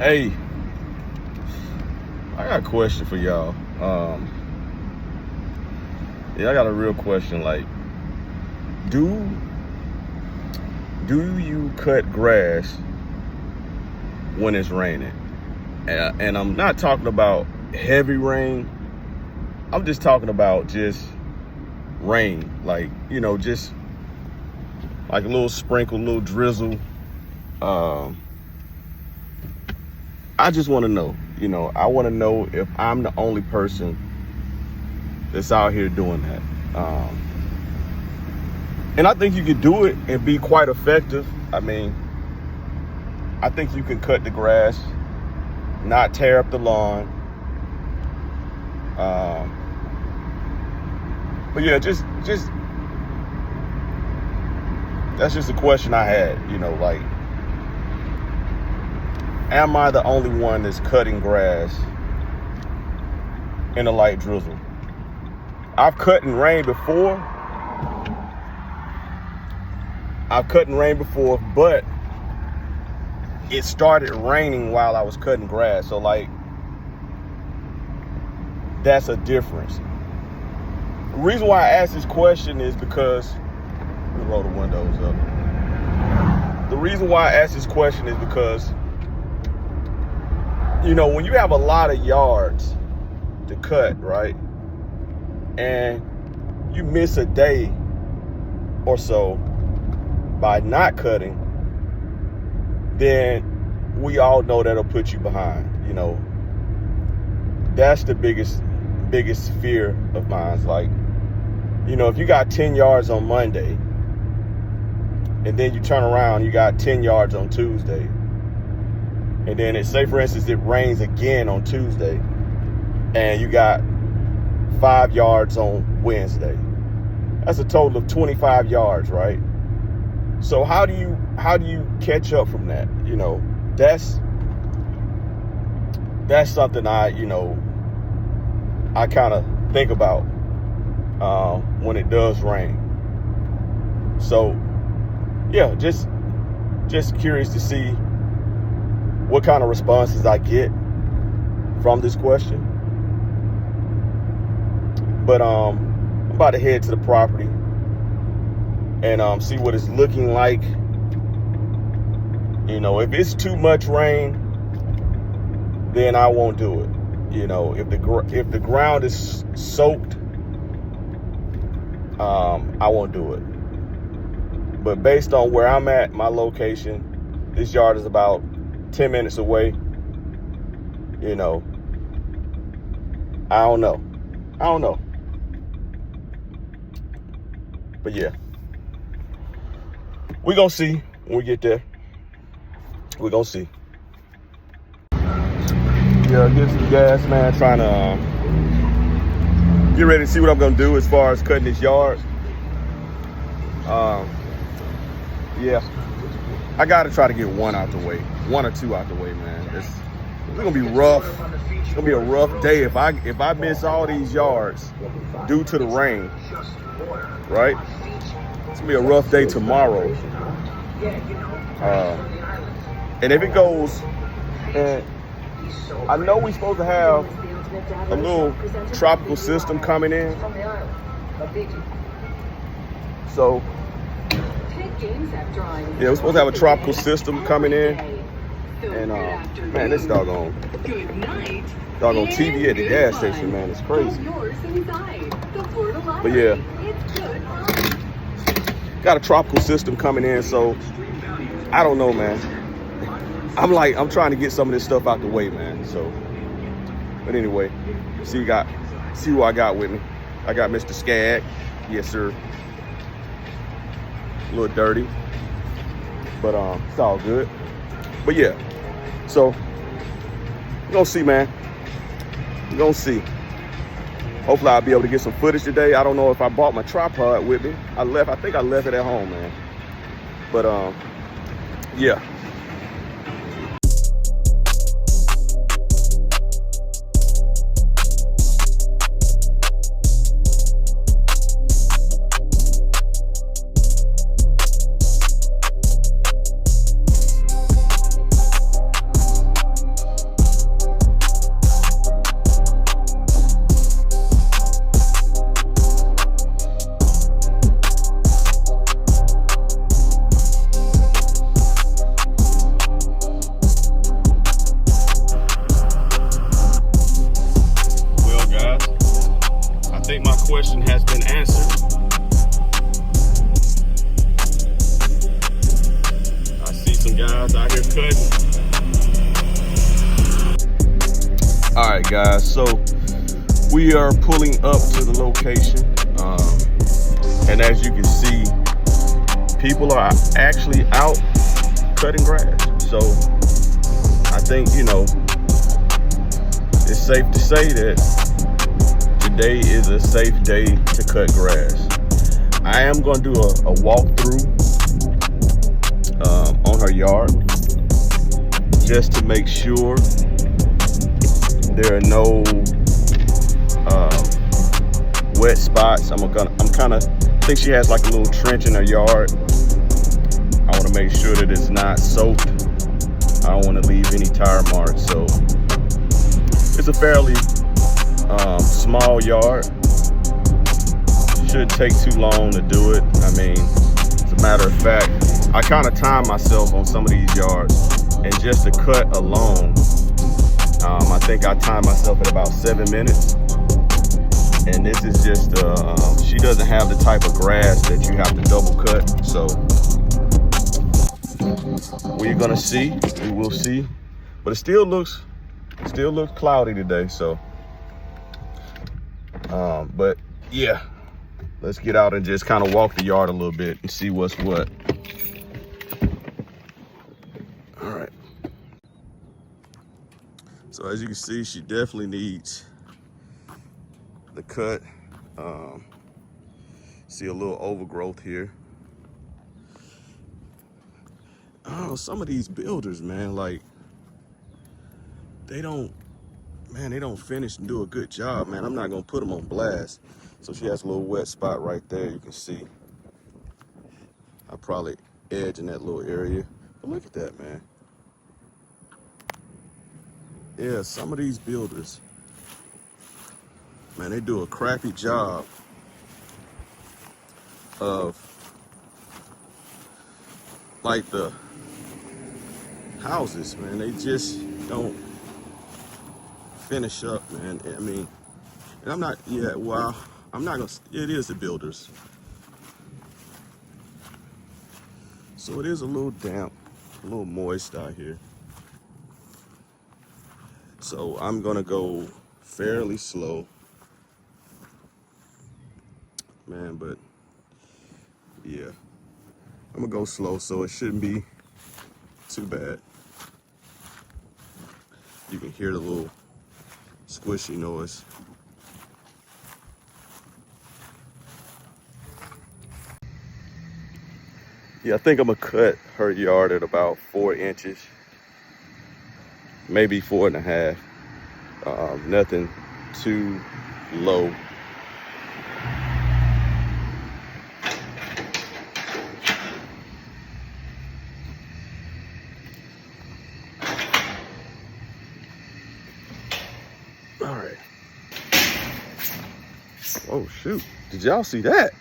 Hey, I got a question for y'all. I got a real question. Like, do you cut grass when it's raining? And I'm not talking about heavy rain. I'm just talking about just rain, like, just like a little sprinkle, a little drizzle. I just want to know, I want to know if I'm the only person that's out here doing that. And I think you can do it and be quite effective. I mean, I think you can cut the grass, not tear up the lawn. But yeah, just that's just a question I had, like, am I the only one that's cutting grass in a light drizzle? I've cut in rain before. But it started raining while I was cutting grass. So, like, that's a difference. The reason why I asked this question is because, let me roll the windows up. The reason why I asked this question is because, when you have a lot of yards to cut, right? And you miss a day or so by not cutting, then we all know that'll put you behind. That's the biggest fear of mine. Is like, if you got 10 yards on Monday and then you turn around, you got 10 yards on Tuesday, and then say, for instance, it rains again on Tuesday and you got 5 yards on Wednesday. That's a total of 25 yards, right? So how do you catch up from that? That's something I kind of think about when it does rain. So yeah, just curious to see what kind of responses I get from this question. But I'm about to head to the property and see what it's looking like. If it's too much rain, then I won't do it. If the ground is soaked, I won't do it. But based on where I'm at, my location, this yard is about 10 minutes away. I don't know. But yeah, we're going to see when we get there. We're going to see. Yeah, get some gas, man. Trying to get ready to see what I'm going to do as far as cutting this yard. Yeah, I got to try to get one or two out the way, man. It's going to be rough. It's going to be a rough day if I miss all these yards due to the rain, right? It's going to be a rough day tomorrow. And if it goes, and I know we're supposed to have a little tropical system coming in. So, yeah, we're supposed to have a tropical system coming in. And, man, this doggone TV at the gas station, man, it's crazy. But, yeah, got a tropical system coming in, so I don't know, man. I'm trying to get some of this stuff out the way, man. So, but anyway, see who I got with me. I got Mr. Skag. Yes, sir. A little dirty, but it's all good. But yeah, so we're gonna see, man. We're gonna see. Hopefully I'll be able to get some footage today. I don't know if I brought my tripod with me. I think I left it at home, man. But yeah. question has been answered. I see some guys out here cutting. All right, guys, so we are pulling up to the location. And as you can see, people are actually out cutting grass. So I think, you know, it's safe to say that today is a safe day to cut grass. I am going to do a walkthrough on her yard just to make sure there are no wet spots. I think she has like a little trench in her yard. I want to make sure that it's not soaked. I don't want to leave any tire marks. So it's a fairly small yard. Shouldn't take too long to do it. I mean, as a matter of fact, I kind of time myself on some of these yards, and just to cut alone, I think I timed myself at about 7 minutes. And this is just, she doesn't have the type of grass that you have to double cut. So we're gonna see, we will see. But it still looks cloudy today, so. But yeah, let's get out and just kind of walk the yard a little bit and see what's what. All right. So as you can see, she definitely needs the cut. See a little overgrowth here. Oh, some of these builders, man, like they don't finish and do a good job, man. I'm not gonna put them on blast. So she has a little wet spot right there, you can see. I probably edge in that little area. But look at that, man. Yeah, some of these builders, man, they do a crappy job of like the houses, man. They just don't finish up, man. I mean, and I'm not gonna, it is the builders. So it is a little damp, a little moist out here. So I'm gonna go fairly slow, man, but yeah, I'm gonna go slow, so it shouldn't be too bad. You can hear the little squishy noise. Yeah, I think I'm gonna cut her yard at about 4 inches, maybe 4.5. Nothing too low. All right. Oh shoot, did y'all see that?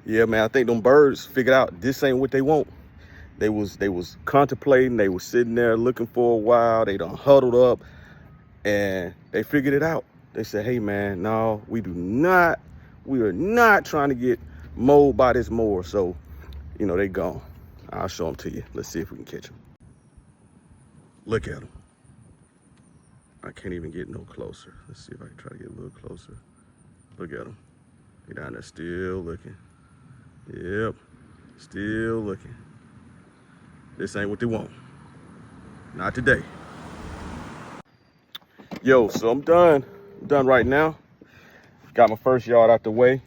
Yeah, man, I think them birds figured out this ain't what they want. They was contemplating, they was sitting there looking for a while, they done huddled up, and they figured it out. They said, hey man, no, we are not trying to get mowed by this mower. So, you know, they gone. I'll show them to you. Let's see if we can catch them. Look at them. I can't even get no closer. Let's see if I can try to get a little closer. Look at them. They down there still looking. Yep, still looking. This ain't what they want. Not today. Yo, so I'm done. I'm done right now. Got my first yard out the way.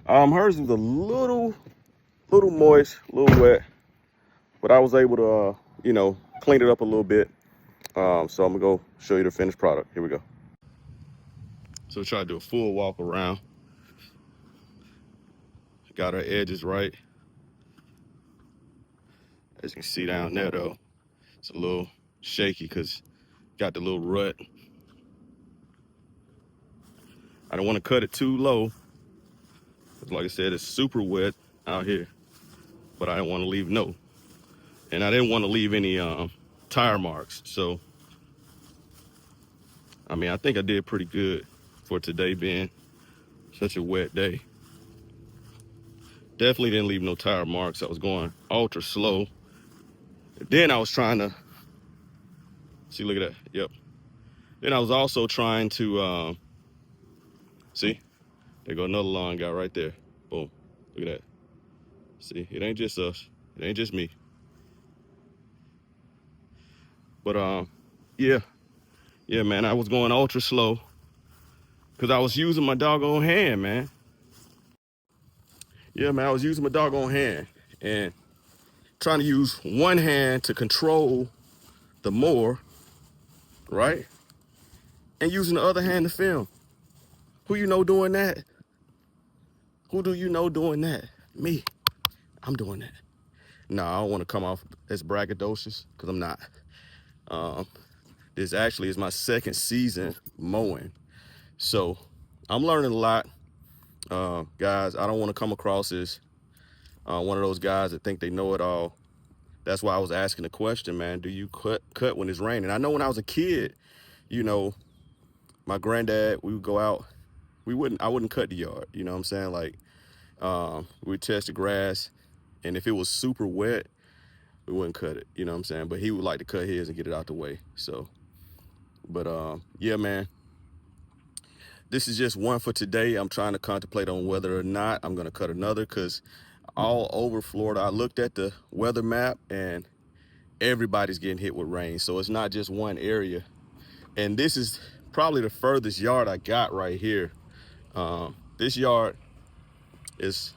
Hers was a little moist, a little wet, but I was able to, you know, clean it up a little bit. So I'm gonna go show you the finished product. Here we go. So try to do a full walk around. Got our edges right. As you can see down there though, it's a little shaky because got the little rut. I don't want to cut it too low. Like I said, it's super wet out here, but I didn't want to leave no. And I didn't want to leave any tire marks. So, I mean, I think I did pretty good for today being such a wet day. Definitely didn't leave no tire marks. I was going ultra slow. Then I was trying to, see, look at that, yep. Then I was also trying to, see, there go another lawn guy right there. Boom, look at that. See, it ain't just us, it ain't just me. But yeah, man, I was going ultra slow because I was using my doggone hand, man. Yeah, man, I was using my doggone hand and trying to use one hand to control the mower, right? And using the other hand to film. Who you know doing that? Who do you know doing that? Me. I'm doing that. No, I don't want to come off as braggadocious because I'm not. This actually is my second season mowing. So I'm learning a lot. Guys, I don't want to come across as one of those guys that think they know it all. That's why I was asking the question, man, do you cut when it's raining? I know when I was a kid, you know, my granddad, we would go out, I wouldn't cut the yard, you know what I'm saying? Like, we'd test the grass, and if it was super wet, we wouldn't cut it, you know what I'm saying? But he would like to cut his and get it out the way, so. But, yeah, man, this is just one for today. I'm trying to contemplate on whether or not I'm gonna cut another, because all over Florida, I looked at the weather map, and everybody's getting hit with rain. So it's not just one area. And this is probably the furthest yard I got right here. This yard is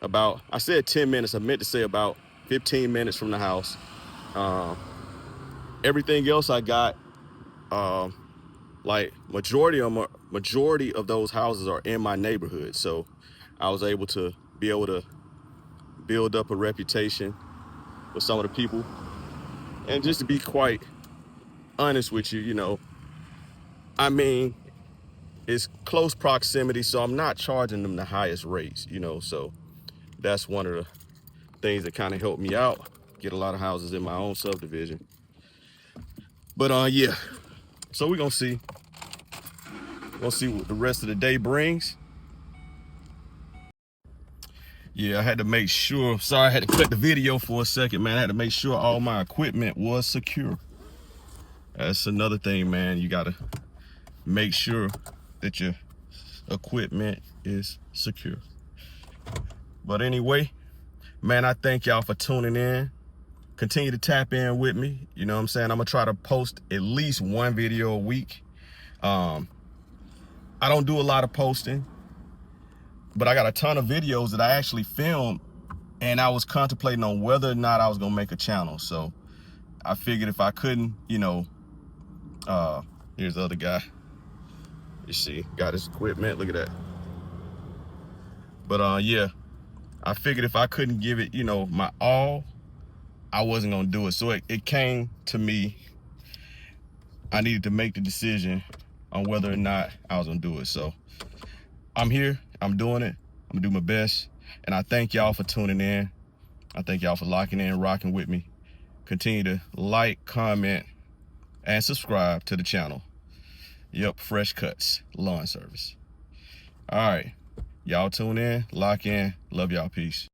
about, I said 10 minutes, I meant to say about 15 minutes from the house. Everything else I got, like majority of those houses are in my neighborhood. So I was able to build up a reputation with some of the people. And just to be quite honest with you, you know, I mean, it's close proximity, so I'm not charging them the highest rates, you know, so that's one of the things that kind of helped me out, get a lot of houses in my own subdivision. But yeah, so we're gonna see what the rest of the day brings. Yeah, I had to make sure, sorry, I had to cut the video for a second, man. I had to make sure all my equipment was secure. That's another thing, man. You gotta make sure that your equipment is secure. But anyway, man, I thank y'all for tuning in. Continue to tap in with me. You know what I'm saying? I'm gonna try to post at least one video a week. I don't do a lot of posting, but I got a ton of videos that I actually filmed, and I was contemplating on whether or not I was gonna make a channel. So I figured if I couldn't, you know, here's the other guy. You see, got his equipment, look at that. But yeah, I figured if I couldn't give it, you know, my all, I wasn't gonna do it. So it came to me, I needed to make the decision on whether or not I was gonna do it. So I'm here, I'm doing it, I'm gonna do my best. And I thank y'all for tuning in. I thank y'all for locking in, rocking with me. Continue to like, comment, and subscribe to the channel. Yep, Fresh Cuts Lawn Service. All right, y'all tune in, lock in. Love y'all. Peace.